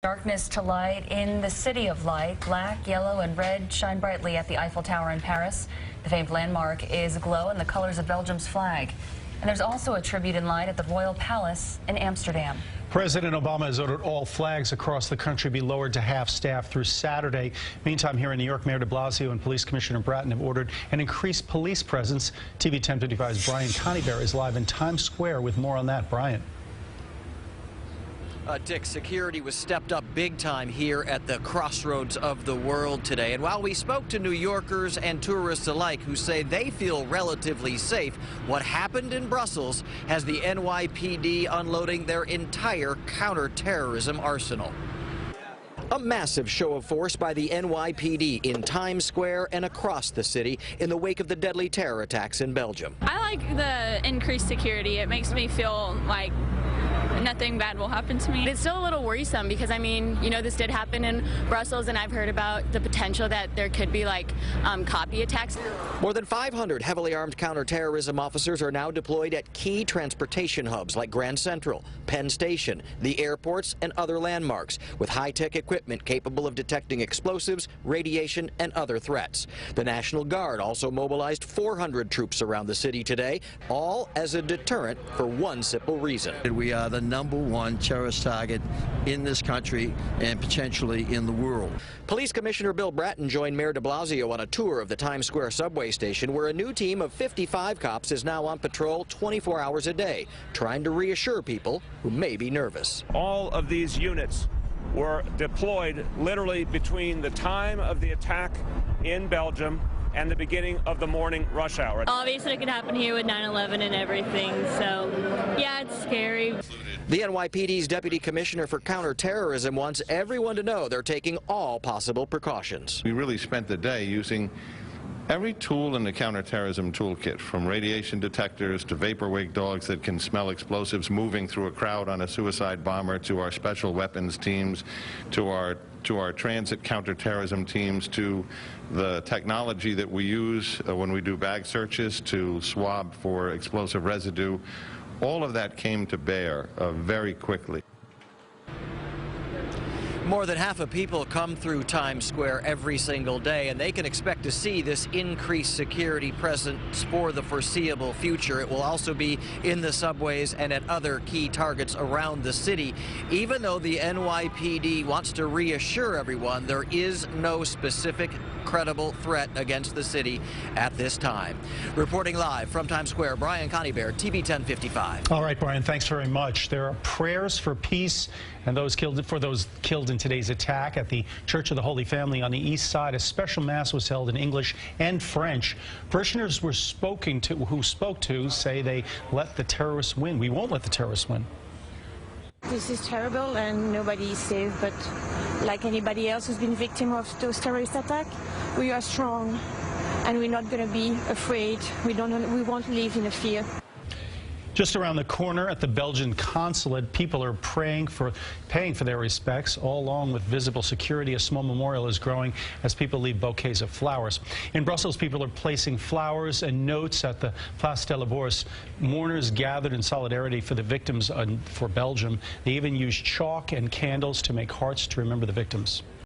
Darkness to light in the City of Light. Black, yellow, and red shine brightly at the Eiffel Tower in Paris. The famed landmark is aglow in the colors of Belgium's flag. And there's also a tribute in light at the Royal Palace in Amsterdam. President Obama has ordered all flags across the country be lowered to half-staff through Saturday. Meantime, here in New York, Mayor de Blasio and Police Commissioner Bratton have ordered an increased police presence. TV 1055's Brian Conybeare is live in Times Square with more on that. Brian. Dick, security was stepped up big time here at the crossroads of the world today. And while we spoke to New Yorkers and tourists alike who say they feel relatively safe, what happened in Brussels has the NYPD unloading their entire counterterrorism arsenal. A massive show of force by the NYPD in Times Square and across the city in the wake of the deadly terror attacks in Belgium. I like the increased security. It makes me feel like nothing bad will happen to me. It's still a little worrisome because, I mean, you know, this did happen in Brussels, and I've heard about the potential that there could be, like, copy attacks. More than 500 heavily armed counterterrorism officers are now deployed at key transportation hubs like Grand Central, Penn Station, the airports, and other landmarks, with high-tech equipment capable of detecting explosives, radiation, and other threats. The National Guard also mobilized 400 troops around the city today, all as a deterrent for one simple reason. We are the #1 terrorist target in this country and potentially in the world. Police Commissioner Bill Bratton joined Mayor de Blasio on a tour of the Times Square subway station, where a new team of 55 cops is now on patrol 24 hours a day, trying to reassure people who may be nervous. All of these units were deployed literally between the time of the attack in Belgium and the beginning of the morning rush hour. Obviously, it could happen here with 9/11 and everything, so yeah, it's scary. The NYPD's Deputy Commissioner for Counterterrorism wants everyone to know they're taking all possible precautions. We really spent the day using every tool in the counterterrorism toolkit, from radiation detectors to vapor wake dogs that can smell explosives moving through a crowd on a suicide bomber, to our special weapons teams, to our transit counterterrorism teams, to the technology that we use when we do bag searches to swab for explosive residue. All of that came to bear very quickly. More than half of people come through Times Square every single day, and they can expect to see this increased security presence for the foreseeable future. It will also be in the subways and at other key targets around the city. Even though the NYPD wants to reassure everyone, there is no specific credible threat against the city at this time. Reporting live from Times Square, Brian Conybeare, TV 1055. All right, Brian, thanks very much. There are prayers for peace and those killed in today's attack at the Church of the Holy Family on the east side. A special mass was held in English and French. Parishioners who spoke to say they let the terrorists win. We won't let the terrorists win. This is terrible and nobody is safe, but like anybody else who's been victim of those terrorist attacks, we are strong and we're not going to be afraid. We won't live in a fear. Just around the corner at the Belgian consulate, people are paying for their respects. All along with visible security, a small memorial is growing as people leave bouquets of flowers. In Brussels, people are placing flowers and notes at the Place de la Bourse. Mourners gathered in solidarity for the victims for Belgium. They even used chalk and candles to make hearts to remember the victims.